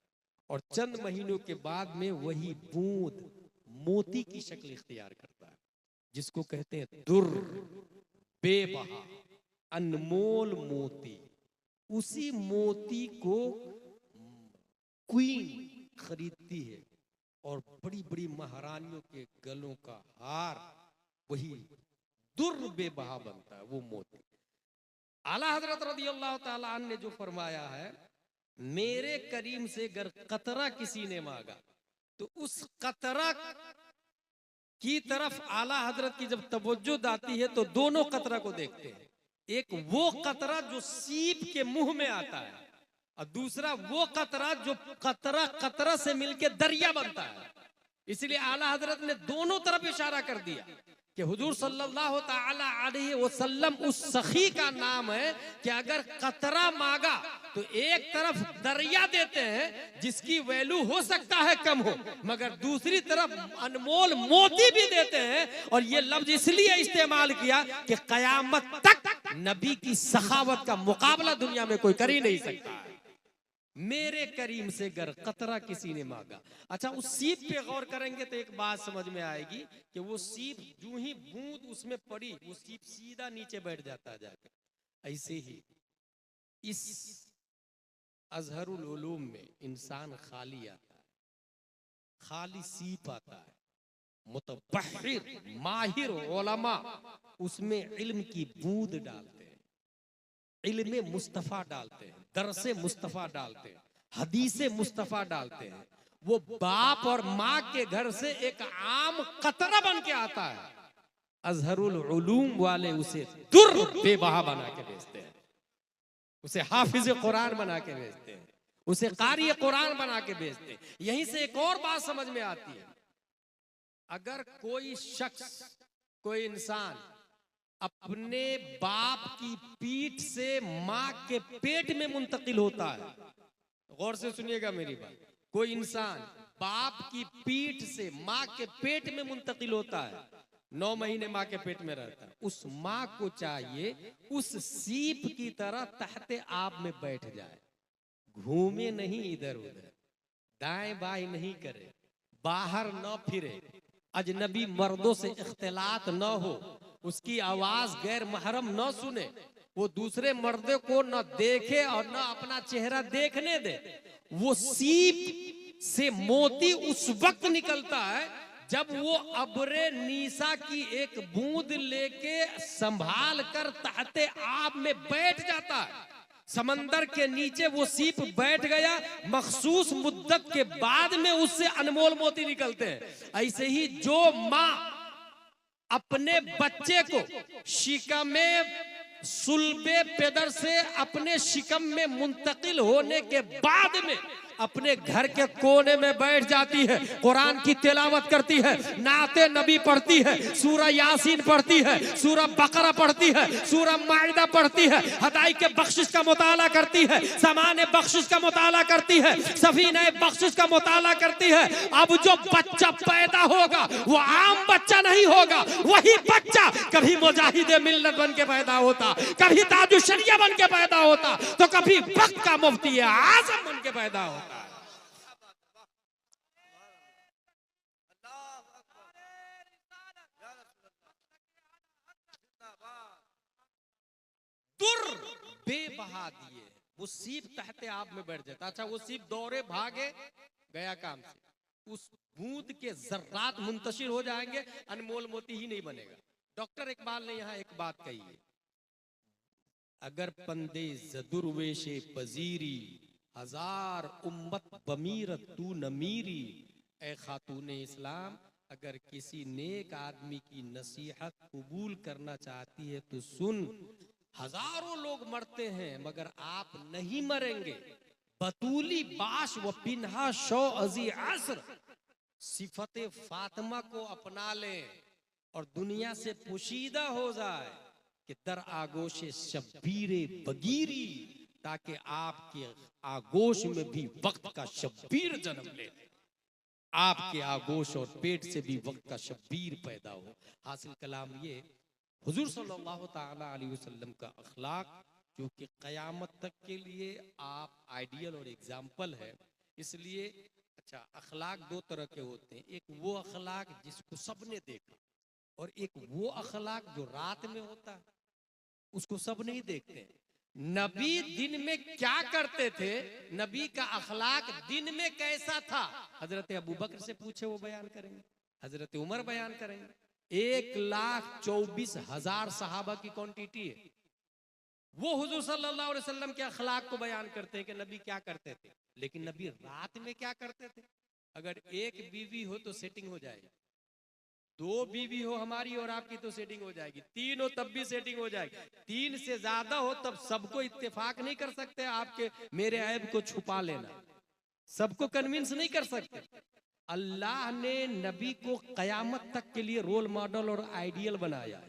और चंद महीनों के बाद में वही बूंद मोती की शक्ल इख्तियार करता है, जिसको कहते हैं दुर, बेबहा, अनमोल मोती। उसी मोती को क्वीन खरीदती है और बड़ी बड़ी महारानियों के गलों का हार वही दुर बेबहा बनता है, वो मोती। आला हजरत रज़ियल्लाहु ताला अन्हु ने जो फरमाया है, मेरे करीम से अगर कतरा किसी ने मांगा तो उस कतरा की तरफ आला हजरत की जब तवज्जो आती है तो दोनों कतरा को देखते हैं। एक वो कतरा जो सीप के मुंह में आता है, और दूसरा वो कतरा जो कतरा कतरा से मिलके दरिया बनता है। इसलिए आला हजरत ने दोनों तरफ इशारा कर दिया कि हुजूर सल्लल्लाहु ताला अलैहि वसल्लम उस सखी का नाम है कि अगर कतरा मांगा तो एक तरफ दरिया देते हैं जिसकी वैल्यू हो सकता है कम हो, मगर दूसरी तरफ अनमोल मोती भी देते हैं। और ये लफ्ज इसलिए इस्तेमाल किया कि कयामत तक नबी की सखावत का मुकाबला दुनिया में कोई कर ही नहीं सकता है। मेरे करीम से गर कतरा किसी ने मांगा। अच्छा, उस सीप पे गौर करेंगे तो एक बात समझ में आएगी कि वो सीप जो ही बूंद उसमें पड़ी, वो सीप सीधा नीचे बैठ जाता है जाकर। ऐसे ही इस अजहरुल उलूम में इंसान खाली आता है, खाली सीप आता है। मुतबहिर माहिर उलमा उसमें इल्म की बूंद डालते हैं, इल्म मुस्तफा डालते हैं, दरसे मुस्तफा डालते हैं, हदीसे मुस्तफा डालते हैं। वो बाप और माँ के घर से एक आम कतरा बन के आता है, अजहरुल उलूम वाले उसे दुर बेबहा बना के भेजते हैं, उसे हाफिज कुरान बना के भेजते हैं, उसे कारी कुरान बना के भेजते हैं। यहीं से एक और बात समझ में आती है, अगर कोई शख्स, कोई इंसान अपने बाप की पीठ से माँ के पेट में मुंतकिल होता है, गौर से सुनिएगा मेरी बात, कोई इंसान बाप की पीठ से माँ के पेट में मुंतकिल होता है, 9 महीने माँ के पेट में रहता है, उस माँ को चाहिए उस सीप की तरह तहते आब में बैठ जाए, घूमे नहीं इधर उधर, दाएं बाएं नहीं करे, बाहर न फिरे, अजनबी मर्दों से इख्तिलात न हो, उसकी आवाज गैर महरम न सुने, वो दूसरे मर्दे को न देखे और न अपना चेहरा देखने दे। वो सीप से मोती उस वक्त निकलता है जब वो अबरे नीसा की एक बूंद लेके संभाल कर तहते आब में बैठ जाता है। समंदर के नीचे वो सीप बैठ गया, मखसूस मुद्दत के बाद में उससे अनमोल मोती निकलते हैं। ऐसे ही जो माँ अपने बच्चे को शिकमे सुल्बे पेदर से अपने शिकम में मुंतकिल होने के बाद में अपने घर के कोने में बैठ जाती है, कुरान की तिलावत करती है, नाते नबी पढ़ती है, सूरह यासीन पढ़ती है, सूरह बकरा पढ़ती है, सूरह माइदा पढ़ती है, हदाई के बख्शिश का मुताला करती है, सामान्य बख्शिश का मुताला करती है, सफीने बख्शिश का मुताला करती है। अब जो बच्चा पैदा होगा वो आम बच्चा नहीं होगा, वही बच्चा कभी मुजाहिदे मिल्लत बन के पैदा होता, कभी ताजुश शरिया बन के पैदा होता, तो कभी वक्त का मुफ्ती आजम बन के पैदा होता। दुर बेबहा दिए, वो सीप तहते आप में बैठ जाता। अच्छा, वो सीप दौड़े भागे गया काम से, उस बूंद के जर्रात मुंतशिर हो जाएंगे, अनमोल मोती ही नहीं बनेगा। डॉक्टर इकबाल ने यहाँ एक बात कही है, अगर पंदे जदुर्वेशे पजीरी हजार उम्मत बमीरत तू नमीरी। ए खातून इस्लाम, अगर किसी नेक आदमी की नसीहत कबूल करना चाहती है तो सुन, हजारों लोग मरते हैं मगर आप नहीं मरेंगे। बतूली बाश व पिन्हा शो अजी असर, सिफते फातिमा को अपना लें और दुनिया से पोशीदा हो जाए कि दर आगोशे शब्बीरे बगीरी, ताकि आपके आगोश में भी वक्त का शब्बीर जन्म ले, आपके आगोश और पेट से भी वक्त का शब्बीर पैदा हो। हासिल कलाम ये हुजूर सल्लल्लाहु ताला अलैहि वसल्लम का अखलाक जो कि क़यामत तक के लिए आप आइडियल और एग्जाम्पल है। इसलिए अच्छा, अखलाक दो तरह के होते हैं, एक वो अखलाक जिसको सबने देखा और एक वो अखलाक जो रात में होता है, उसको सब नहीं देखते हैं। नबी दिन में क्या करते थे, नबी का अखलाक दिन में कैसा था, हजरत अबू बकर से पूछे वो बयान करेंगे, हजरत उमर बयान करेंगे। 1,24,000 सहाबा की क्वांटिटी है, वो हुजूर सल्लल्लाहु अलैहि वसल्लम के अखलाक को बयान करते हैं कि नबी क्या करते थे। लेकिन नबी रात में क्या करते थे? अगर एक बीवी हो तो सेटिंग हो जाएगी, दो बीवी हो हमारी और आपकी तो सेटिंग हो जाएगी, तीन हो तब भी सेटिंग हो जाएगी, तीन से ज्यादा हो तब सबको इत्तेफाक नहीं कर सकते आपके मेरे ऐब को छुपा लेना, सबको कन्विंस नहीं कर सकते। अल्लाह ने नबी को कयामत तक के लिए रोल मॉडल और आइडियल बनाया,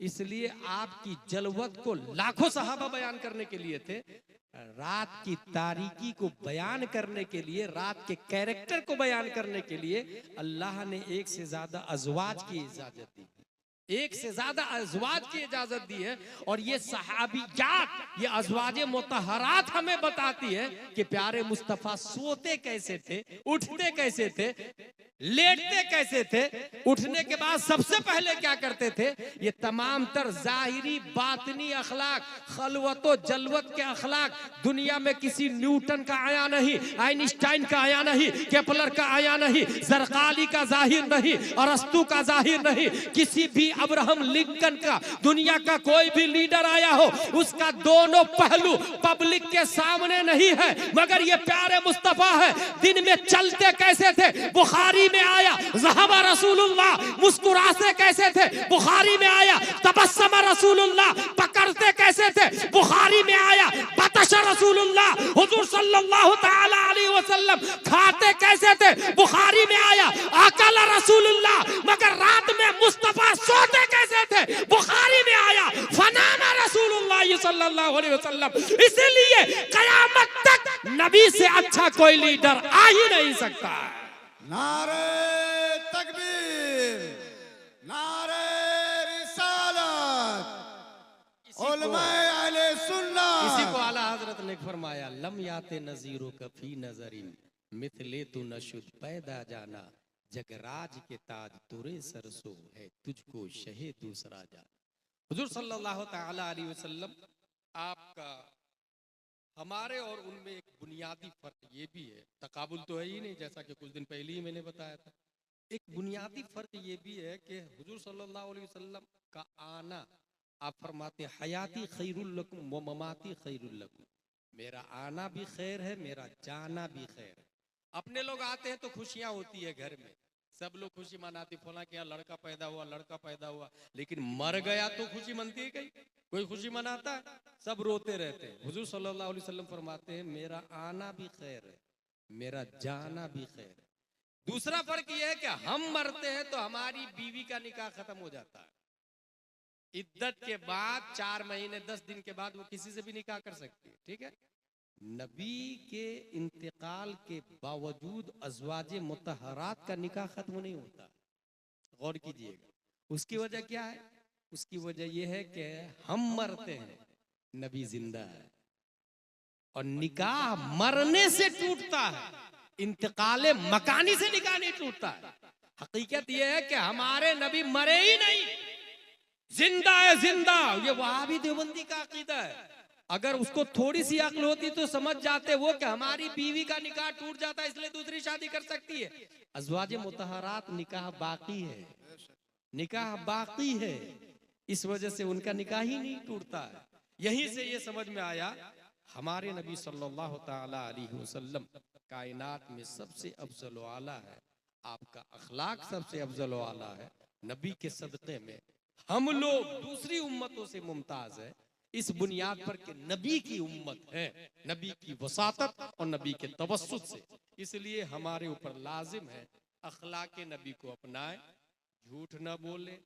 इसलिए आपकी जलवत को लाखों सहाबा बयान करने के लिए थे, रात की तारीकी को बयान करने के लिए, रात के कैरेक्टर को बयान करने के लिए अल्लाह ने एक से ज्यादा अज़वाज की इजाजत दी, एक से ज्यादा अज़वाज की इजाजत दी है। और ये सहाबियात, ये अज़वाजे मुतहरात हमें बताती है कि प्यारे मुस्तफा सोते कैसे थे, उठते कैसे थे, लेटते कैसे थे, उठने के बाद सबसे पहले क्या करते थे। ये तमाम तर जाहिरी बातनी अखलाक, खलवतो जलवत के अखलाक दुनिया में किसी न्यूटन का आया नहीं, आइंस्टाइन का आया नहीं, केपलर का आया नहीं, जरकाली का जाहिर नहीं, अरस्तु का जाहिर नहीं, किसी भी अब्राहम लिंकन का, दुनिया का कोई भी लीडर आया हो उसका दोनों पहलू पब्लिक के सामने नहीं है, मगर ये प्यारे मुस्तफा है। दिन में चलते कैसे थे, बुखारी में आया, ज़हबा रसूलुल्लाह, मुस्कुराते कैसे थे, बुखारी में आया, तबस्सम रसूलुल्लाह, पकड़ते कैसे थे, बुखारी में आया, बतश रसूलुल्लाह, हुजूर सल्लल्लाहु ताला अलैहि वसल्लम खाते कैसे थे, बुखारी में आया, अकल रसूलुल्लाह, मगर रात में मुस्तफा सोते कैसे थे, बुखारी में आया, फनाना रसूलुल्लाह सल्लल्लाहु अलैहि वसल्लम। इसलिए कयामत तक नबी से अच्छा कोई लीडर आ ही नहीं सकता। नारे तकबीर, नारे रिसालत, उलमाए अहले सुन्नत। इसी को आला हजरत ने फरमाया, लम याते नजीरो कफी नजरिन मिथले तू नशुद पैदा जाना, जगराज के ताज तुरे सरसो है तुझको शहे दूसरा जा। हुजूर सल्लल्लाहु ताला अलैहि वसल्लम आपका हमारे और उनमें एक बुनियादी फर्क ये भी है, तकाबुल तो है ही नहीं, जैसा कि कुछ दिन पहले ही मैंने बताया था। एक बुनियादी फर्क ये भी है कि हुजूर सल्लल्लाहु अलैहि वसल्लम का आना, आप फरमाते हयाती खैरुल लकुम व ममाती खैरुल लकुम, मेरा आना भी खैर है, मेरा जाना भी खैर है। अपने लोग आते हैं तो खुशियां होती है घर में, सब लोग खुशी मनाते, फला क्या लड़का पैदा हुआ, लड़का पैदा हुआ, लेकिन मर गया तो खुशी मनती है? कहीं कोई खुशी मनाता है? सब रोते रहते हैं। हुजूर सल्लल्लाहु अलैहि वसल्लम फरमाते हैं मेरा आना भी खैर है, मेरा जाना भी खैर है। दूसरा फर्क यह है कि हम मरते हैं तो हमारी बीवी का निकाह खत्म हो जाता है, इद्दत के बाद 4 महीने 10 दिन के बाद वो किसी से भी निकाह कर सकती है, ठीक है। नबी के इंतकाल के बावजूद अज़वाजे मुतहरात का निकाह खत्म नहीं होता। गौर कीजिएगा, उसकी वजह क्या है? उसकी वजह यह है कि हम मरते हैं, नबी जिंदा है, और निकाह मरने से टूटता है, इंतकाले मकानी से निकाह नहीं टूटता है। हकीकत यह है कि हमारे नबी मरे ही नहीं, जिंदा है, जिंदा। ये वहाबी देवबंदी का अकीदा है। अगर उसको थोड़ी सी अक्ल होती तो समझ जाते वो कि हमारी बीवी का निकाह टूट जाता है इसलिए दूसरी शादी कर सकती है। अज़वाज मुतहरात निकाह बाकी है, निकाह बाकी है, इस वजह से उनका निकाह ही नहीं टूटता है। यहीं से ये समझ में आया हमारे नबी सल्लल्लाहु ताला अलैहि वसल्लम कायनात में सबसे अफजल व आला है, आपका अखलाक सबसे अफजल व आला है। नबी के सदक़े में हम लोग दूसरी उम्मतों से मुमताज है इस बुनियाद पर कि नबी की उम्मत है, नबी की वसातत और नबी के तवस्सुत से। इसलिए हमारे ऊपर लाजिम है अखलाक नबी को अपनाए, झूठ न बोले,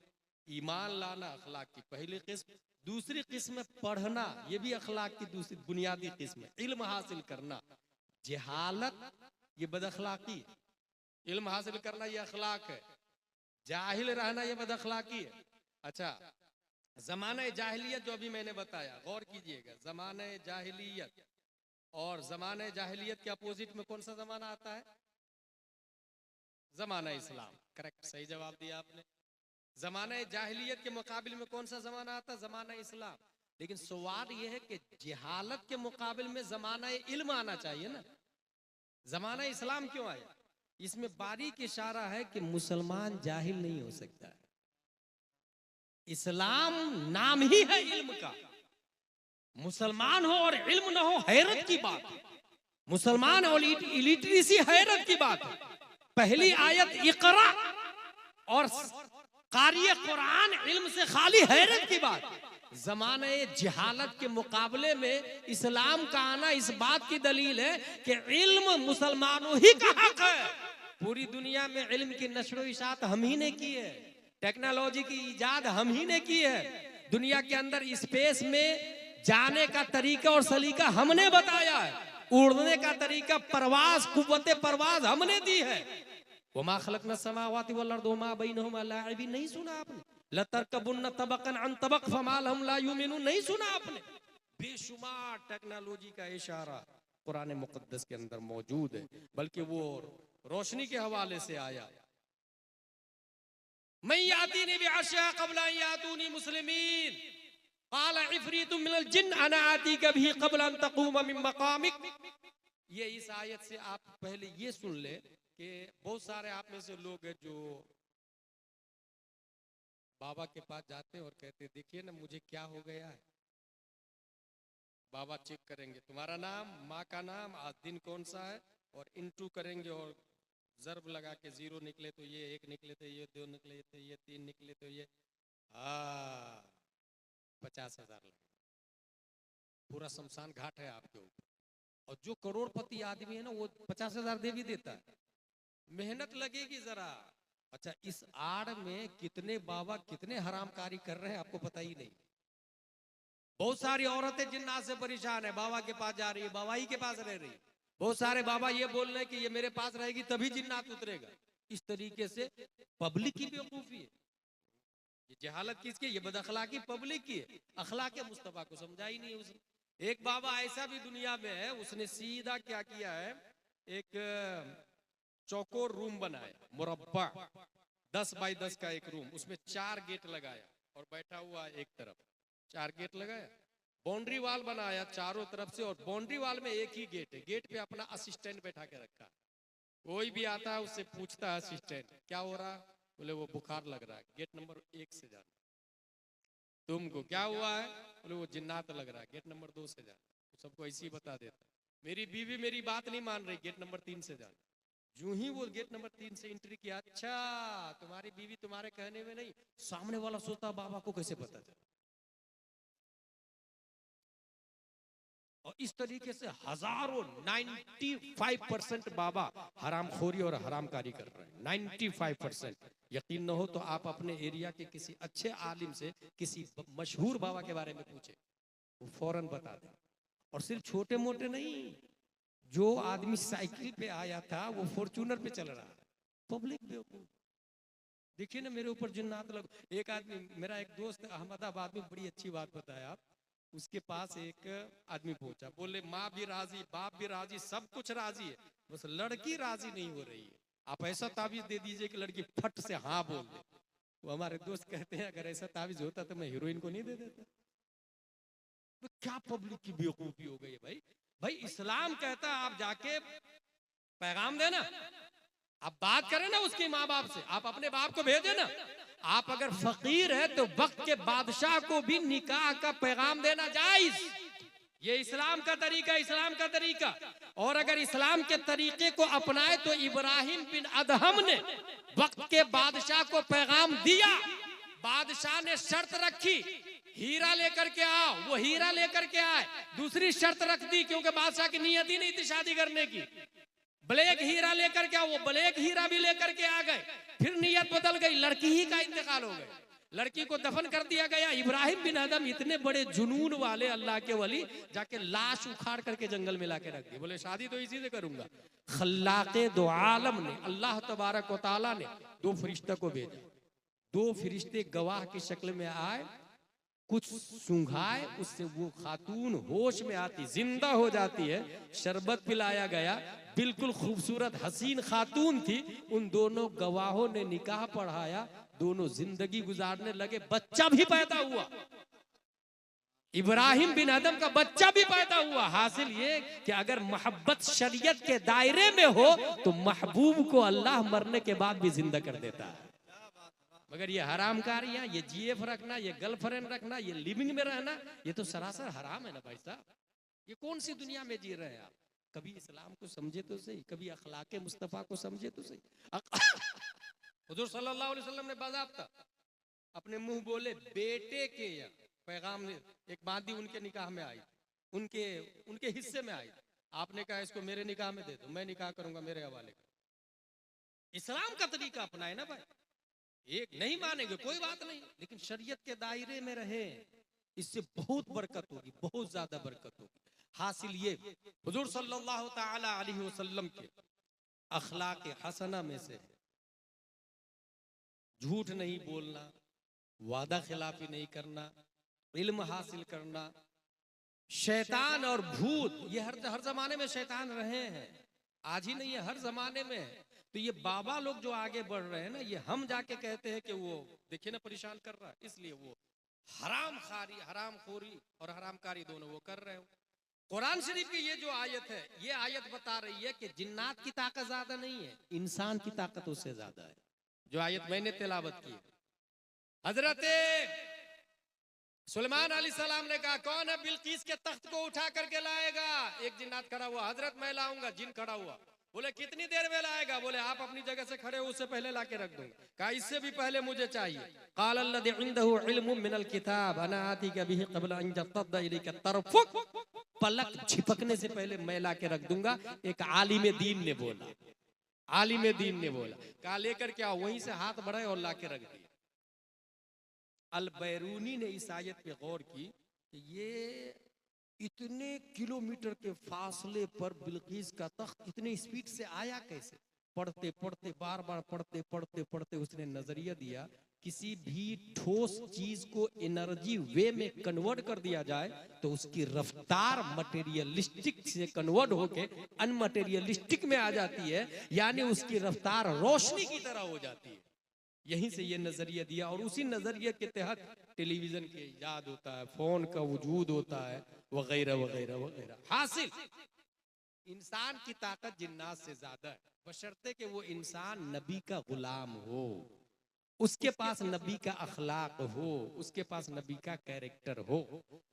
ईमान लाना अखलाक की पहली किस्म। दूसरी किस्म पढ़ना, ये भी अखलाक की दूसरी बुनियादी किस्म है। इल्म हासिल करना, जहालत ये बदअखलाकी है, इल्म हासिल करना ये अखलाक है, जाहिल रहना ये बदअखलाकी है। अच्छा, ज़माने जाहिलियत जो अभी मैंने बताया, गौर कीजिएगा, ज़माने जाहिलियत और ज़माने जाहिलियत के अपोजिट में कौन सा ज़माना आता है? ज़माना इस्लाम। करेक्ट, सही जवाब दिया आपने। ज़माने जाहिलियत के मुकाबिल में कौन सा ज़माना आता है? ज़माना इस्लाम। लेकिन सवाल यह है कि जहालत के मुकाबिल में ज़माना इल्म आना चाहिए ना, ज़माना इस्लाम क्यों आया? इसमें बारीक इशारा है कि मुसलमान जाहिल नहीं हो सकता है। इस्लाम नाम ही है इल्म का, मुसलमान हो और इल्म ना हो हैरत की बात है। मुसलमान और इलिटरेसी हैरत की बात है। पहली आयत इकरा और कारिय कुरान इल्म से खाली, हैरत की बात। जमाने जहालत के मुकाबले में इस्लाम का आना इस बात की दलील है कि इल्म मुसलमानों ही का हक है। पूरी दुनिया में इल्म की नशर व इशाअत हम ही ने की है, टेक्नोलॉजी की इजाद हम ही ने की है, दुनिया के अंदर स्पेस में जाने का तरीका और सलीका हमने बताया है, उड़ने का तरीका, परवाज, कुव्वते परवाज हमने दी है। वमा खलकना समावाति वल अर्द वमा बैनहुमा लाइबिन, नहीं सुना आपने? लतरकबुन्ना तबक़न अन तबक़ फमा लहुम ला युमिनून, नहीं सुना आपने? बेशुमार टेक्नोलॉजी का इशारा कुरान मुक़द्दस के अंदर मौजूद है, बल्कि वो रोशनी के हवाले से आया। मैं यातीनी बिअशया क़ब्ल अन यातूनी मुस्लिमीन क़ाल इफ़रीतुम मिनल जिन्न अना आतीका बिही क़ब्ल अन तक़ूम मिन मक़ामिक। ये इस आयत से आप पहले ये सुन ले कि बहुत सारे आप में से लोग हैं जो बाबा के पास जाते हैं और कहते देखिए ना मुझे क्या हो गया है। बाबा चेक करेंगे तुम्हारा नाम, माँ का नाम, आज दिन कौन सा है, और इंटू करेंगे और ज़र्ब लगा के 0 निकले तो ये 1 निकले तो ये 2 निकले तो ये 3 निकले तो ये 50,000 लगे। पूरा शमशान घाट है आपके ऊपर। और जो करोड़पति आदमी है ना वो 50,000 दे भी देता है, मेहनत लगेगी जरा। अच्छा, इस आड़ में कितने बाबा कितने हरामकारी कर रहे हैं आपको पता ही नहीं। बहुत सारी औरतें जिन्नात से परेशान है, बाबा के पास जा रही है, बाबा ही के पास रह रही है। बहुत सारे बाबा ये बोल रहे हैं कि ये मेरे पास रहेगी तभी जिन्नात उतरेगा। इस तरीके से पब्लिक की बेवकूफी है। ये जहालत किसकी? ये बदअखलाकी पब्लिक की है। अखलाक मुस्तफा को समझा ही नहीं उसने। एक बाबा ऐसा भी दुनिया में है, उसने सीधा क्या किया है, एक चौकोर रूम बनाया, मुरब्बा 10 बाई 10 का एक रूम, उसमें 4 गेट लगाया और बैठा हुआ एक तरफ, 4 गेट लगाया, बाउंड्री वाल बनाया चारों तरफ से, और बाउंड्री वाल में एक ही गेट है। गेट पे अपना असिस्टेंट बैठा के रखा, कोई भी आता है उससे पूछता है असिस्टेंट क्या हो रहा, बोले वो बुखार लग रहा है, गेट नंबर 1 से जाना। तुमको क्या हुआ है, बोले वो जिन्नात लग रहा है, गेट नंबर 2 से जाना। सबको ऐसे ही बता देता। मेरी बीवी मेरी बात नहीं मान रही, गेट नंबर 3 से जाना। यूं ही वो गेट नंबर 3 से एंट्री किया, अच्छा तुम्हारी बीवी तुम्हारे कहने में नहीं, सामने वाला सोता बाबा को कैसे पता चला। और इस तरीके से हजारों 95% बाबा हरामखोरी और हरामकारी कर रहे हैं, 95%। यकीन न हो तो आप अपने एरिया के किसी अच्छे आलिम से किसी मशहूर बाबा के बारे में पूछे, वो फौरन बता दे। और सिर्फ छोटे मोटे नहीं, जो आदमी साइकिल पे आया था वो फॉर्च्यूनर पे चल रहा है। पब्लिक बेवकूफ। देखिए ना मेरे ऊपर जिन्नात लग। एक आदमी, मेरा एक दोस्त अहमदाबाद में, बड़ी अच्छी बात बताया आप, उसके पास एक आदमी पहुंचा, बोले माँ भी राजी, बाप भी राजी, सब कुछ राजी है, बस लड़की राजी नहीं हो रही है। आप ऐसा ताबीज दे दीजिए कि लड़की फट से हाँ बोल दे। वो हमारे दोस्त कहते हैं अगर ऐसा ताबीज होता तो मैं हीरोइन को नहीं दे देता। तो क्या पब्लिक की बेवकूफी हो गई है भाई। भाई इस्लाम कहता है आप जाके पैगाम देना, आप बात करें ना उसके माँ बाप से, आप अपने बाप को भेजे ना। आप अगर फकीर है तो वक्त के बादशाह को भी निकाह का पैगाम देना जायज। ये इस्लाम का तरीका, इस्लाम का तरीका। और अगर इस्लाम के तरीके को अपनाए तो इब्राहिम बिन अदहम ने वक्त के बादशाह को पैगाम दिया। बादशाह ने शर्त रखी, हीरा लेकर के आओ, वो हीरा लेकर के आए। दूसरी शर्त रख दी, क्योंकि बादशाह की नियत ही नहीं थी शादी करने की। ब्लैक हीरा लेकर के आओ, वो ब्लैक हीरा भी लेकर के आ गए। फिर नियत बदल गई, लड़की ही का इंतकाल हो गया, लड़की को दफन कर दिया गया। इब्राहिम बिन अदम इतने बड़े जुनून वाले अल्लाह के वली, जाके लाश उखाड़ करके जंगल में लाके रख दी। बोले शादी तो इसी से करूंगा। खल्लाके दो आलम ने, अल्लाह तबारक व तआला ने 2 फरिश्ता को भेजा। 2 फरिश्ते गवाह की शक्ल में आए, कुछ सूंघाए, उससे वो खातून होश में आती, जिंदा हो जाती है। शरबत पिलाया गया, बिल्कुल खूबसूरत हसीन खातून थी। उन दोनों गवाहों ने निकाह पढ़ाया, दोनों जिंदगी गुजारने लगे। बच्चा भी पैदा हुआ, इब्राहिम बिन अदम का बच्चा भी पैदा हुआ। हासिल ये कि अगर मोहब्बत शरीयत के दायरे में हो तो महबूब को अल्लाह मरने के बाद भी जिंदा कर देता है। मगर ये हरामकारियां, ये जीएफ रखना, ये गर्लफ्रेंड रखना, ये लिविंग में रहना, ये तो सरासर हराम है ना भाई साहब। ये कौन सी दुनिया में जी रहे हैं आप? कभी इस्लाम को समझे तो सही, कभी अखलाके मुस्तफा को समझे तो सही। हुजूर सल्लल्लाहु अलैहि वसल्लम ने बाज़ाब्ता अपने मुंह बोले बेटे के या पैगाम, एक बादी उनके निकाह में आई, उनके हिस्से में आई। आपने कहा इसको मेरे निकाह में दे दो, मैं निकाह करूंगा मेरे हवाले का। इस्लाम का तरीका अपनाए ना भाई। एक नहीं मानेंगे कोई बात नहीं, लेकिन शरीयत के दायरे में रहे, इससे बहुत बरकत होगी, बहुत ज्यादा बरकत होगी। हासिल ये हुजूर सल्लल्लाहु ताला अलैहि वसल्लम के अखलाक हसना में से झूठ नहीं बोलना, वादा खिलाफी नहीं करना, इल्म हासिल करना। शैतान और भूत ये हर जमाने में शैतान रहे हैं, आज ही नहीं है, हर जमाने में है। तो ये बाबा लोग जो आगे बढ़ रहे हैं ना, ये हम जाके कहते हैं कि वो देखिए ना परेशान कर रहा है, इसलिए वो हरामखोरी और हरामकारी दोनों वो कर रहे हो। कुरान शरीफ की ये जो आयत है, ये आयत बता रही है कि जिन्नात की ताकत ज्यादा नहीं है, इंसान की ताकत उससे ज्यादा है। जो आयत मैंने तिलावत की, हजरत सुलेमान अलैहिस्सलाम ने कहा कौन है बिल्कीस के तख्त को उठा करके लाएगा? एक जिन्नात खड़ा हुआ, हजरत मैं लाऊंगा। जिन खड़ा हुआ, बोले कितनी देर में लाएगा? बोले आप अपनी जगह से खड़े हो, उससे पहले लाके रख दूंगा। कहा इससे भी पहले मुझे चाहिए। क़ाल अल्लज़ी इंदहु इल्मुम मिनल किताब अना आतिका बिही क़ब्ल अन यर्तद्दा इलैका तरफुक, पलक झिपकने से पहले मैं लाके रख दूंगा। एक आलिम दीन ने बोला, आलिम दीन ने बोला। कहा लेकर क्या? वहीं से हाथ बढ़ाए और लाके रख दिया। अल बैरूनी ने इस आयत पे गौर की कि ये इतने किलोमीटर के फासले पर बिल्कीस का तख्त इतने स्पीड से आया कैसे? पढ़ते पढ़ते बार बार पढ़ते पढ़ते पढ़ते उसने नजरिया दिया, किसी भी ठोस चीज को एनर्जी वे में कन्वर्ट कर दिया जाए तो उसकी रफ्तार मटेरियलिस्टिक से कन्वर्ट होके अनमटेरियलिस्टिक में आ जाती है, यानी उसकी रफ्तार रोशनी की तरह हो जाती है। यहीं से ये नजरिया दिया और उसी नजरिए के तहत टेलीविजन के इजाद होता है, फोन का वजूद होता है, वगैरह वगैरह वगैरह। हासिल इंसान की ताकत जिन्नात से ज्यादा है, बशर्ते कि वो इंसान नबी का गुलाम हो, उसके पास नबी का अखलाक हो, उसके पास नबी का कैरेक्टर हो।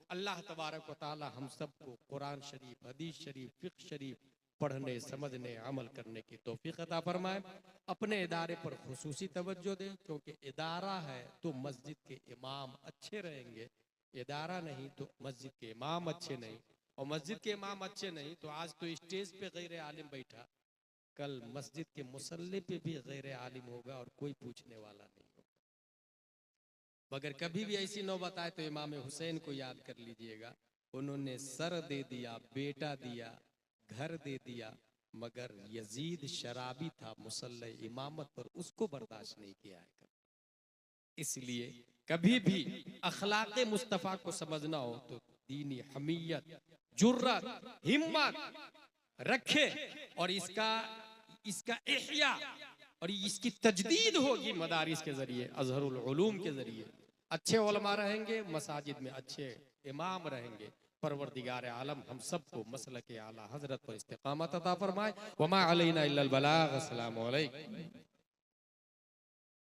अल्लाह तबारक व तआला हम सबको कुरान शरीफ, हदीस शरीफ, फिक्र शरीफ पढ़ने, समझने, अमल करने की तौफीक अता फरमाए। अपने इदारे पर खुसूसी तवज्जो दें, क्योंकि इदारा है तो मस्जिद के इमाम अच्छे रहेंगे, इदारा नहीं तो मस्जिद के इमाम अच्छे नहीं, और मस्जिद के इमाम अच्छे नहीं तो आज तो स्टेज पे गैर आलिम बैठा, कल मस्जिद के मुसल्ले पे भी गैर आलिम होगा और कोई पूछने वाला नहीं होगा। मगर कभी भी ऐसी नौबत आए तो इमाम हुसैन को याद कर लीजिएगा, उन्होंने सर दे दिया, बेटा दिया, घर दे दिया, मगर यजीद शराबी था मुसल्ले इमामत पर, उसको बर्दाश्त नहीं किया है। इसलिए कभी भी अखलाके मुस्तफा को समझना हो तो दीनी हमीयत, जुर्रत, हिम्मत रखे और इसका इह्या और इसकी तजदीद होगी मदारिस के जरिए, अजहरुल उलूम के जरिए। अच्छे उलमा रहेंगे, मसाजिद में अच्छे इमाम रहेंगे, परवरदिगार आलम हम सबको मसलक आला हजरत पर इस्तिकामत अता फरमाए। वमा अलैना इल्लल बलाग। अस्सलामु अलैकुम।